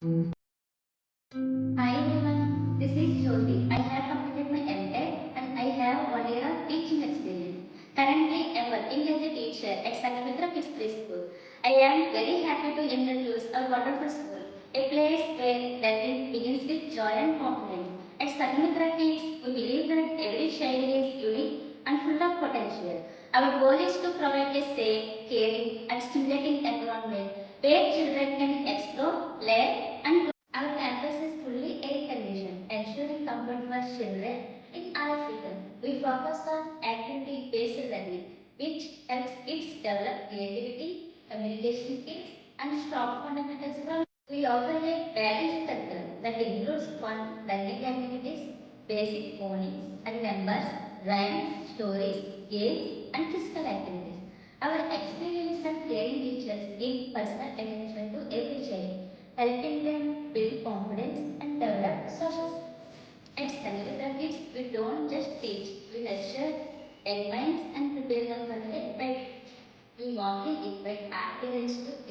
Hi everyone, this is Jyoti. I have completed my MTech and I have 1 year of teaching experience. Currently, I am working as a teacher at Sangamitra Kids Preschool. I am very happy to introduce our wonderful school, a place where learning begins with joy and confidence. At Sangamitra Kids, we believe that every child is unique and full of potential. Our goal is to provide a safe, caring, and stimulating environment where children can explore, learn, and grow. Our campus is fully air conditioned, ensuring comfort for children in all seasons. We focus on activity-based learning, which helps kids develop creativity, communication skills, and strong fundamentals from. We offer a balanced curriculum that includes fun learning activities, basic phonics and numbers, rhymes, stories, games, and physical activities. Our experienced and trained teachers give personal attention to every child, helping them build confidence and develop social skills. At Sangeeta Kids, we don't just teach, we nurture young minds and prepare them for a bright. We want to invite our parents to